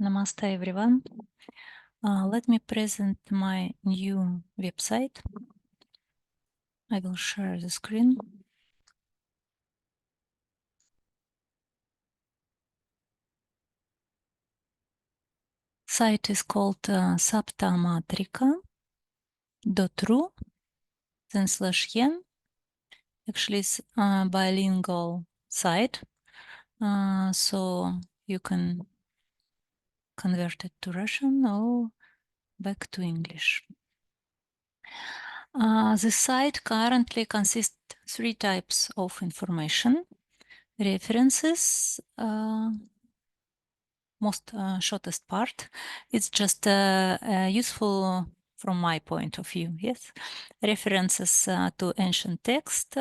Namaste everyone. Let me present my new website. I will share the screen. Site is called saptamatrika.ru, then /yen. Actually, it's a bilingual site, so you can convert it to Russian or back to English. The site currently consists three types of information: references, most shortest part. It's just useful from my point of view, yes. References to ancient text,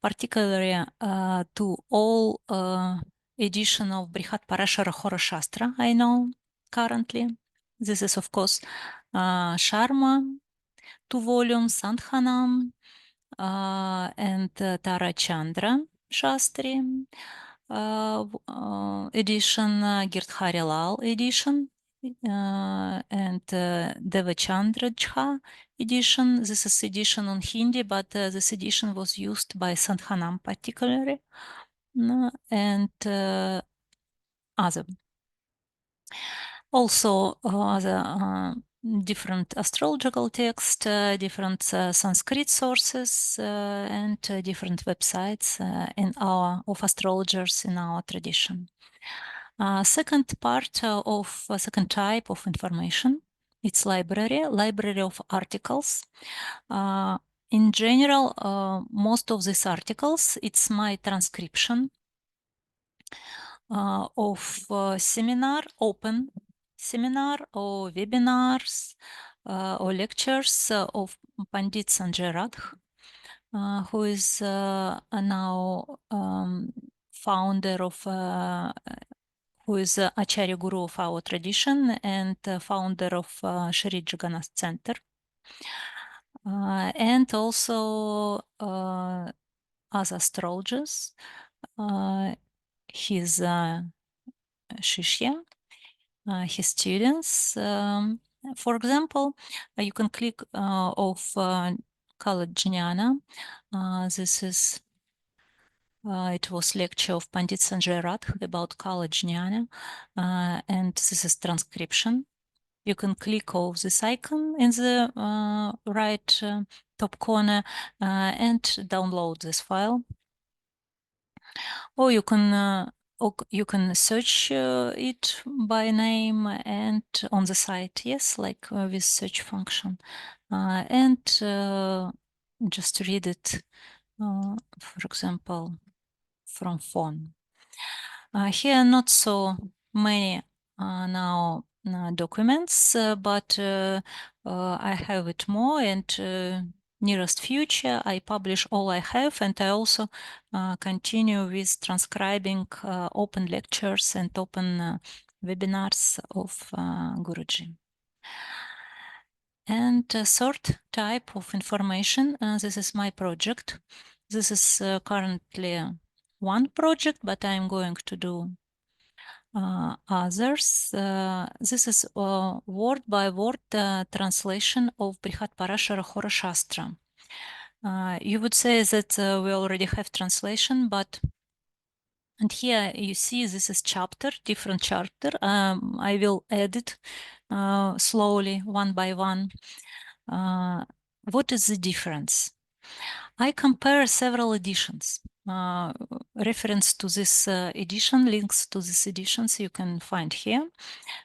particularly to all edition of Brihat Parashara Hora Shastra I know currently. This is, of course, Sharma, 2 volumes, Sandhanam, and Tara Chandra Shastri edition, Girdhari Lal edition, and Devachandra Jha edition. This is edition on Hindi, but this edition was used by Sandhanam particularly, and other. Also, other different astrological text, different Sanskrit sources, and different websites of astrologers in our tradition. Second type of information, it's library of articles. In general, most of these articles, it's my transcription of open seminar or webinars or lectures of Pandit Sanjay Radh, who is now founder of, who is Acharya Guru of our tradition and founder of Shri Jagannath Center. And also as astrologers, his Shishya, his students. For example, you can click of Kala Jnana. This is it was lecture of Pandit Sanjay Rath about Kala Jnana, and this is transcription. You can click of this icon in the right top corner and download this file, or you can search it by name and on the site, yes, like with search function, and just read it, for example, from phone. Here not so many now documents, but I have it more, and nearest future I publish all I have, and I also continue with transcribing open lectures and open webinars of Guruji. And third type of information, this is my project. This is currently one project, but I'm going to do others. This is word by word translation of Brihat Parashara Hora Shastra. You would say that we already have translation, but and here you see this is chapter, different chapter. I will edit slowly, one by one. What is the difference? I compare several editions. Reference to this edition, links to these editions you can find here.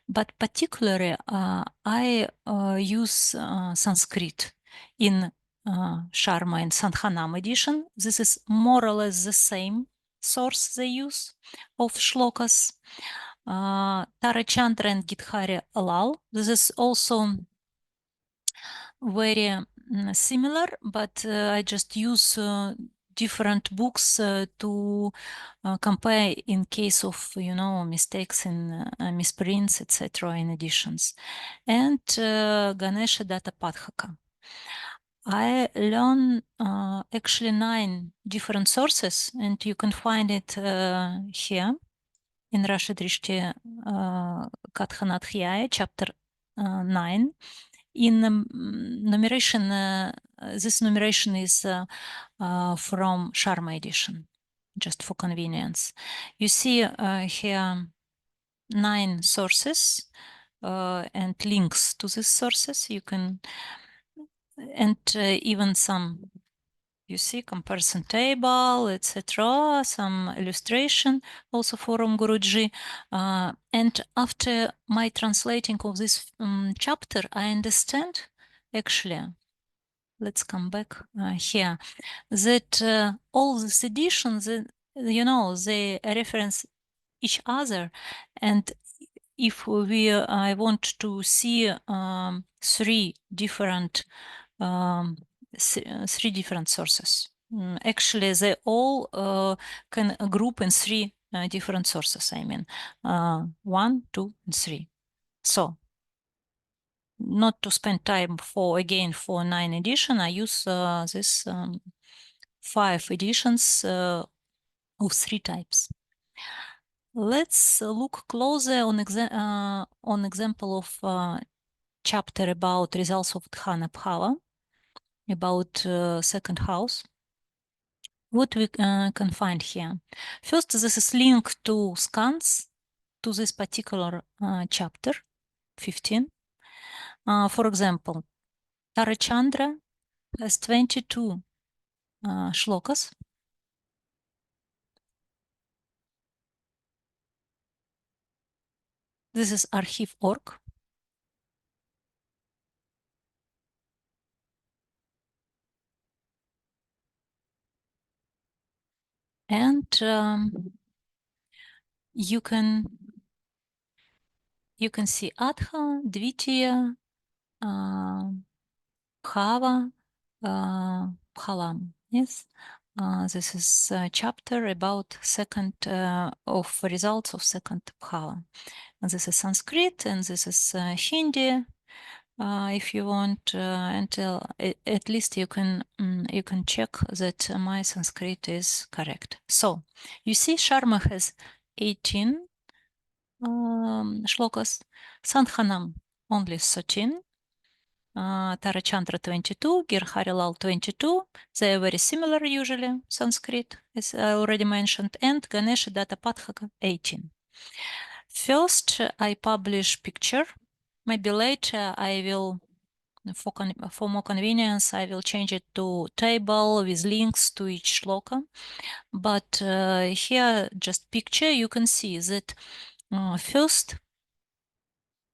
But particularly, I use Sanskrit in Sharma and Sandhanam edition. This is more or less the same source they use of shlokas. Tara Chandra and Girdhari Lal. This is also very similar, but I just use different books to compare in case of, mistakes in misprints, etc. in editions. And Ganesha Data Padhaka. I learn actually 9 different sources, and you can find it here. in Rashi Drishti Kathanathyaya, chapter 9. In numeration, this numeration is from Sharma edition, just for convenience. You see here 9 sources and links to these sources. You can, and even some, you see, comparison table, etc., some illustration also from Guruji. And after my translating of this chapter, I understand, actually, let's come back here, that all these editions, you know, they reference each other. And if I want to see 3 different sources. Actually, they all can group in 3 different sources. I mean, 1, 2, and 3. So, not to spend time for 9 edition, I use this 5 editions of 3 types. Let's look closer on example of chapter about results of Dhana Bhava, about second house. What we can find here. First, this is linked to scans to this particular chapter 15. For example, Tarachandra has 22 shlokas. This is archive.org. And you can see Adha, Dvitiya, Bhava, Bhalam. Yes, this is a chapter about second of results of second Bhava. And this is Sanskrit, and this is Hindi. If you want, until at least you can check that my Sanskrit is correct. So you see, Sharma has 18 shlokas, Sandhanam only 13, Tarachandra 22, Girharilal 22. They are very similar usually, Sanskrit, as I already mentioned, and Ganesha Datapadhaka 18. First, I publish picture. Maybe later I will, for more convenience, I will change it to table with links to each shloka. But here, just picture, you can see that first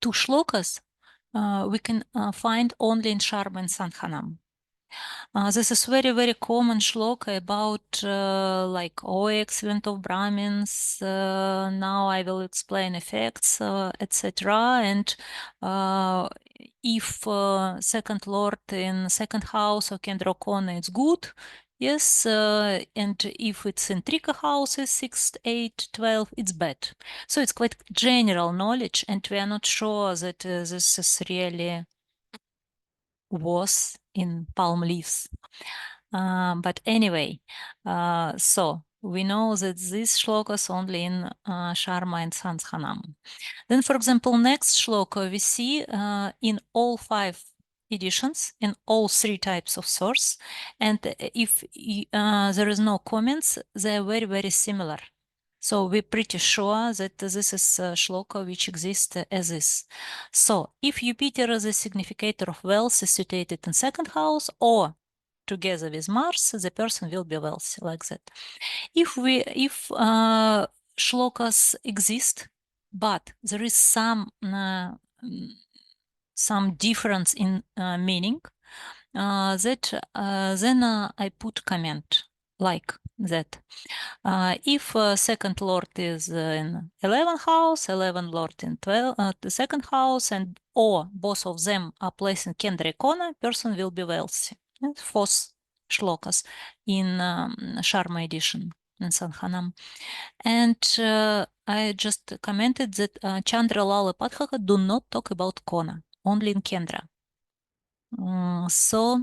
2 shlokas we can find only in Sharma and Sandhanam. This is very, very common shloka about like, oh, excellent of Brahmins, now I will explain effects, etc. And if second lord in second house or Kendra Kona, it's good. Yes, and if it's in Trika houses, 6, 8, 12, it's bad. So it's quite general knowledge, and we are not sure that this is really was in palm leaves. But anyway, so we know that these shlokas only in Sharma and Sandhanam. Then, for example, next shloka we see in all 5 editions, in all 3 types of source. And if there is no comments, they are very, very similar. So we're pretty sure that this is a shloka which exists as is. So if Jupiter is a significator of wealth is situated in second house or together with Mars, the person will be wealthy, like that. If shlokas exist, but there is some difference in meaning, then I put comment like that. If second lord is in 11th house, 11th lord in the second house, and or both of them are placed in Kendra Kona, person will be wealthy. And 4th shlokas in Sharma edition in Sanhanam. And I just commented that Chandra, Lala, Padhaka do not talk about Kona, only in Kendra. So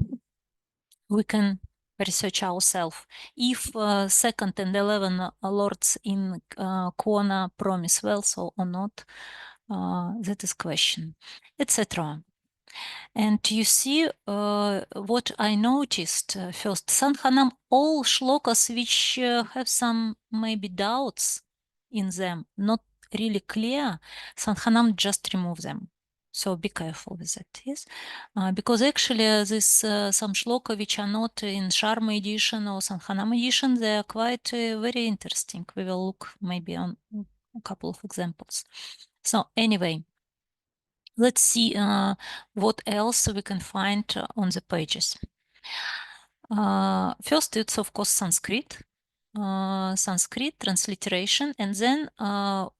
we can research ourselves if second and 11 lords in corner promise wealth or not. That is question, etc. And you see what I noticed first, Sanhanam, all shlokas which have some maybe doubts in them, not really clear, Sanhanam just remove them. So be careful with that, yes? Because actually this some shloka which are not in Sharma edition or Sanhanam edition, they are quite very interesting. We will look maybe on a couple of examples. So anyway, let's see what else we can find on the pages. First, it's of course Sanskrit. Sanskrit transliteration, and then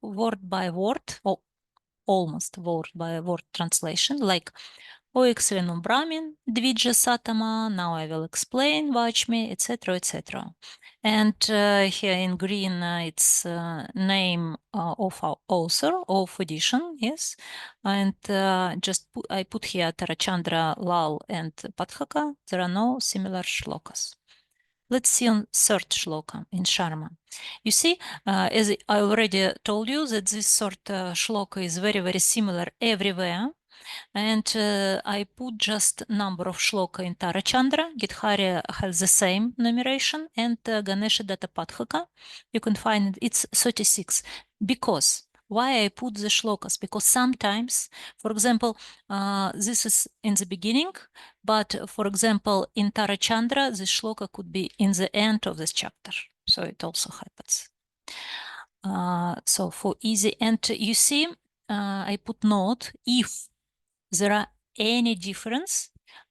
word by word, or almost word by word translation, like O excellent Brahmin, Dvija Satama, now I will explain, watch me, etc., etc. And here in green, it's name of our author of edition, yes. And I put here Tarachandra, Lal, and Padhaka. There are no similar shlokas. Let's see on third shloka in Sharma. You see, as I already told you, that this sort shloka is very, very similar everywhere. And I put just number of shloka in Tarachandra. Githari has the same numeration, and Ganesha Datapadhaka, you can find it's 36. Because why I put the shlokas? Because sometimes, for example, this is in the beginning, but for example, in Tarachandra, the shloka could be in the end of this chapter. So it also happens. So for easy, and you see, I put note if there are any difference,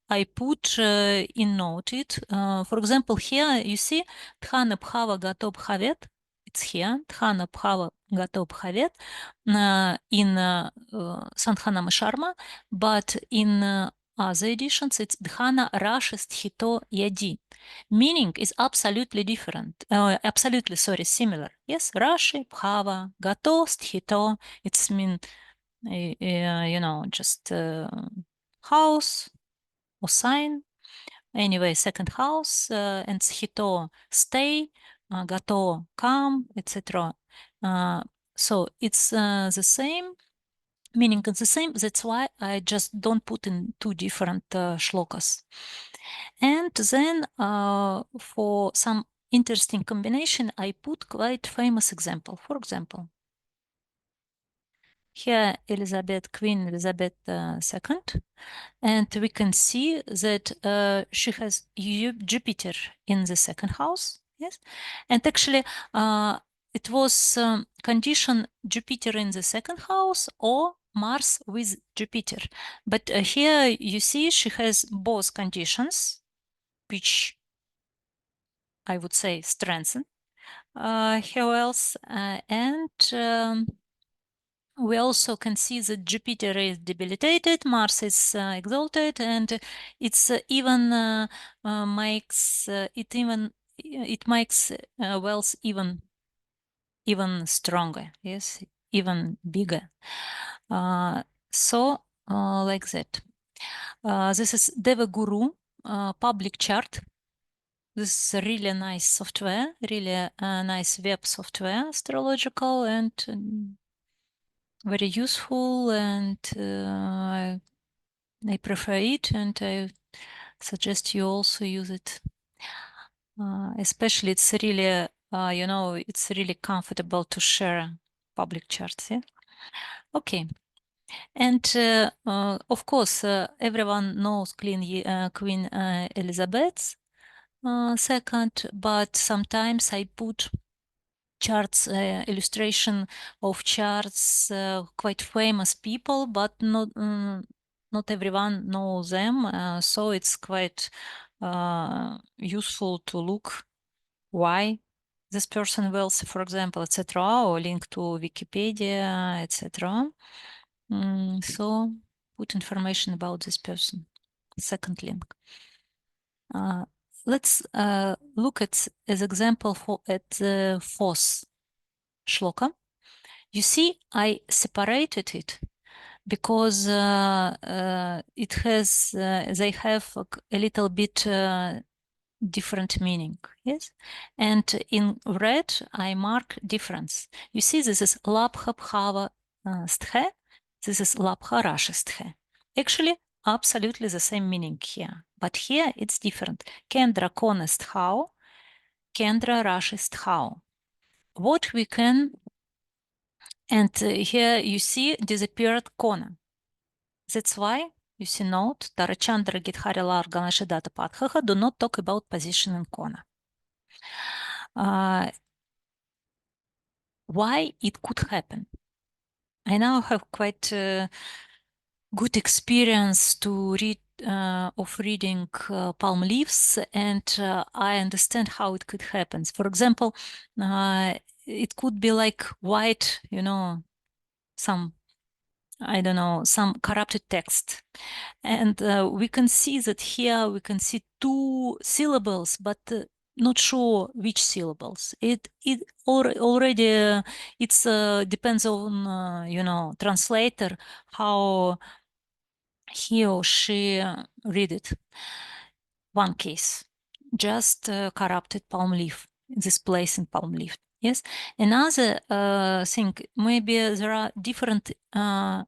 I put in noted. For example, here you see Dhana Bhava Gato Bhavet. It's here, Dhana Bhava Gato Bhavet in Sandhanama Sharma, but in other editions it's Dhana Rashi Sthito Yadi. Meaning is absolutely different, absolutely, sorry, similar. Yes, Rashi, Bhava, Gato, Sthito, it's mean, you know, just house or sign. Anyway, second house, and Schito stay, Gato come, etc. So it's the same, meaning it's the same. That's why I just don't put in two different shlokas. And then for some interesting combination, I put quite famous example. For example, here Elizabeth, Queen Elizabeth II, and we can see that she has Jupiter in the second house, yes, and actually it was condition Jupiter in the second house or Mars with Jupiter, but here you see she has both conditions, which I would say strengthen her else, and we also can see that Jupiter is debilitated, Mars is exalted, and it's even makes it makes wealth even stronger. Yes, even bigger. So like that. This is Devaguru public chart. This is a really nice software, really nice web software, astrological, and very useful, and I prefer it, and I suggest you also use it. Especially it's really, you know, it's really comfortable to share public charts. Yeah. Okay. And of course, everyone knows Queen Elizabeth II, but sometimes I put charts, illustration of charts, quite famous people, but not everyone knows them. So it's quite useful to look why this person wealthy, for example, etc., or link to Wikipedia, etc. So put information about this person. Second link. Let's look at as example at the fourth shloka. You see, I separated it because it has they have a little bit different meaning, yes? And in red, I mark difference. You see, this is Labha Bhava Sthe, this is Labha Rashi Sthe. Actually, absolutely the same meaning here, but here it's different. Kendra Kona Sthao, Kendra Rashi Sthao. What we can, and here you see disappeared Kona. That's why you see note, Tarachandra Githari Larga Nashidata Padhaha do not talk about position in Kona. Why it could happen? I now have quite good experience to read of reading palm leaves, and I understand how it could happen. For example, it could be like white, some, I don't know, some corrupted text. And we can see that here we can see two syllables, but not sure which syllables. Already it's depends on translator how he or she read it. One case, just corrupted palm leaf, this place in palm leaf. Yes. Another thing, maybe there are different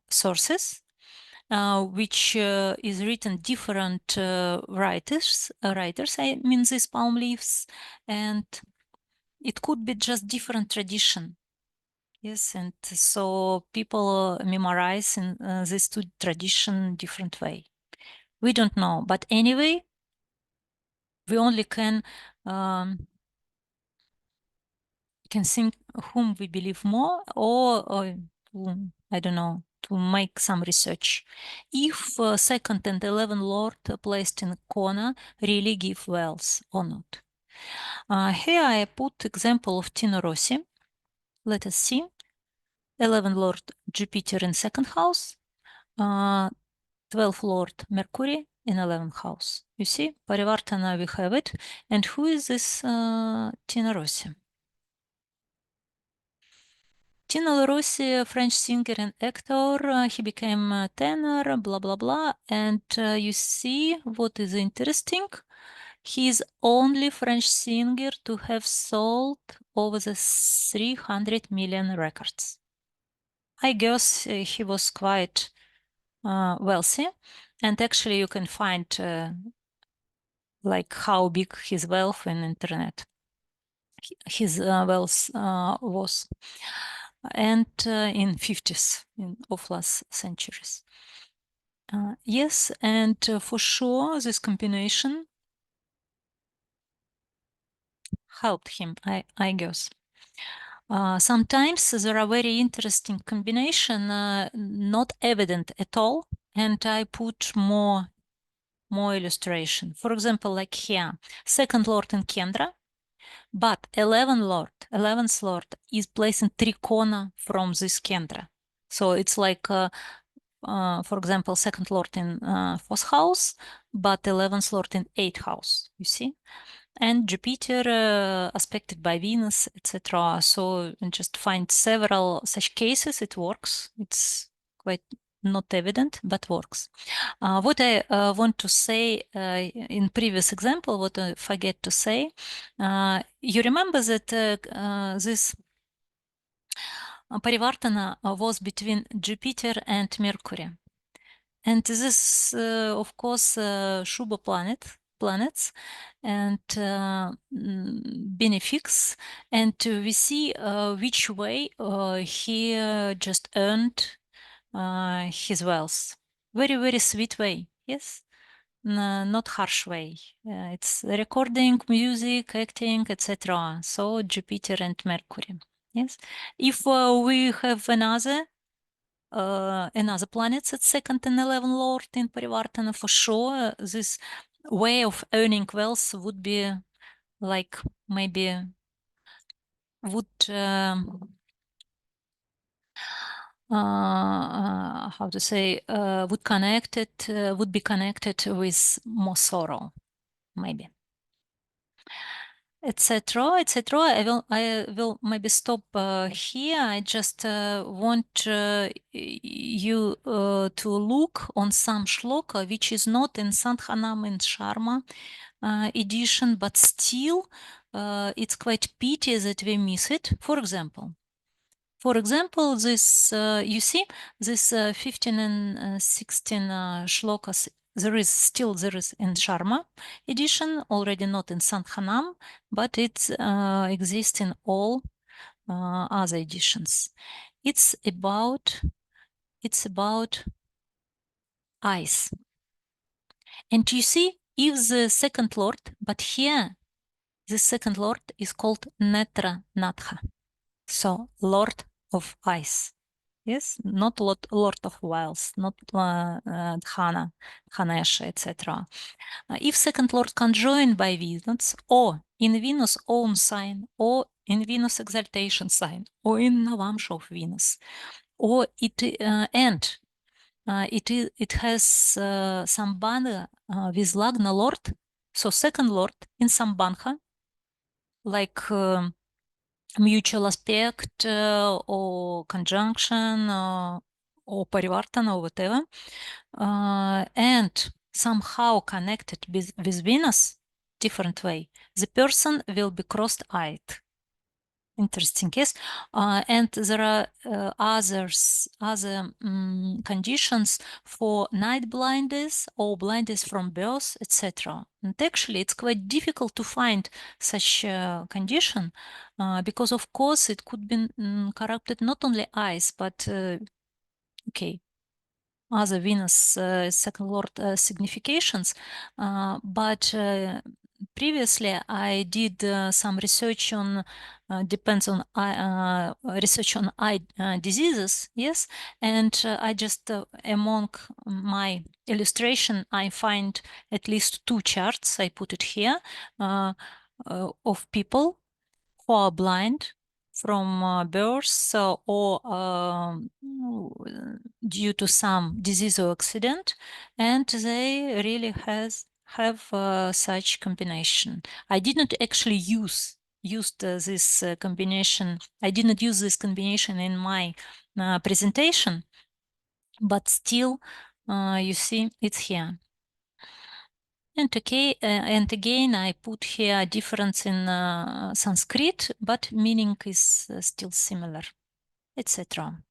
sources which is written different writers. I mean, these palm leaves, and it could be just different tradition. Yes, and so people memorize in these two tradition different way. We don't know, but anyway, we only can think whom we believe more, or I don't know, to make some research. If second and 11th Lord placed in corner really give wealth or not. Here I put example of Tino Rossi. Let us see. 11th Lord Jupiter in second house, 12th Lord Mercury in 11th house. You see, Parivartana we have it. And who is this Tino Rossi? Tino Rossi, French singer and actor, he became a tenor, blah, blah, blah. And you see what is interesting. He is only French singer to have sold over the 300 million records. I guess he was quite wealthy. And actually you can find like how big his wealth in internet. His wealth was. And in 50s of last centuries. Yes, and for sure this combination helped him, I guess. Sometimes there are very interesting combination, not evident at all, and I put more illustration. For example, like here, second lord in Kendra, but 11th lord is placed in trikona from this Kendra. So it's like, for example, second lord in fourth house, but 11th lord in eighth house, you see? And Jupiter aspected by Venus, etc. So just find several such cases, it works. It's quite not evident, but works. What I want to say in previous example, what I forget to say, you remember that this Parivartana was between Jupiter and Mercury. And this, of course, Shubha planets and benefics. And we see which way he just earned his wealth. Very, very sweet way. Yes. Not harsh way. It's recording, music, acting, etc. So Jupiter and Mercury. Yes. If we have another planets at second and 11th lord in Parivartana, for sure this way of earning wealth would be like maybe would how to say would be connected with more sorrow, maybe, etc., etc. I will maybe stop here. I just want you to look on some shloka which is not in Sandhanam and Sharma, edition, but still it's quite pity that we miss it. For example, this, you see, this 15 and 16 shlokas, there is in Sharma edition, already not in Sandhanam, but it exists in all other editions. It's about eyes. And you see, if the second lord, but here, the second lord is called Netra Natha. So, Lord of Eyes. Yes, not Lord of Wiles, not Dhana, Dhanesha, etc. If second lord conjoined by Venus, or in Venus' own sign, or in Venus' exaltation sign, or in Navamsha of Venus, or it it has Sambandha with Lagna Lord, so second lord in Sambandha, like mutual aspect or conjunction or parivartana or whatever, and somehow connected with Venus, different way, the person will be cross-eyed. Interesting, yes. And there are other conditions for night blindness or blindness from birth, etc. And actually, it's quite difficult to find such condition because, of course, it could be corrupted not only eyes, but okay, other Venus second lord significations. But previously, I did some research on depends on research on eye diseases. Yes, and I just among my illustration, I find at least two charts. I put it here of people who are blind from birth or due to some disease or accident, and they really have such combination. I didn't actually used this combination. I didn't use this combination in my presentation, but still, you see, it's here. And okay, and again, I put here a difference in Sanskrit, but meaning is still similar, etc.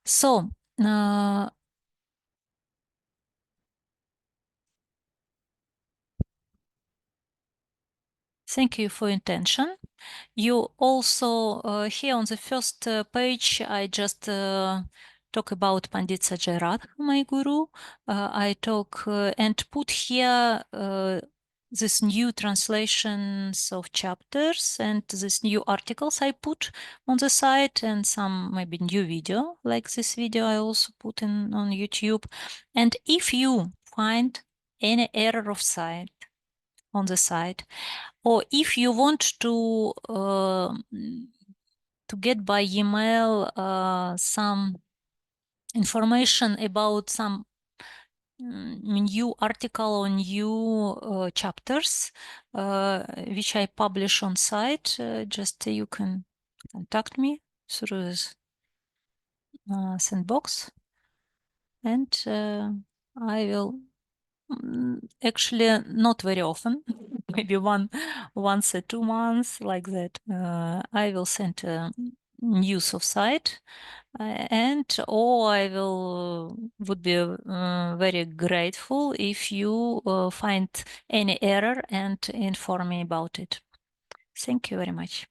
So, thank you for your attention. You also, here on the first page, I just talk about Pandit Sajai Rath, my guru. I talk and put here this new translations of chapters and these new articles I put on the site, and some maybe new video, like this video I also put in on YouTube. And if you find any error of sight on the site, or if you want to get by email some information about some new article or new chapters which I publish on site, just you can contact me through this sandbox, and I will actually not very often, maybe once a 2 months, like that. I will send news of site, and or I will would be very grateful if you find any error and inform me about it. Thank you very much.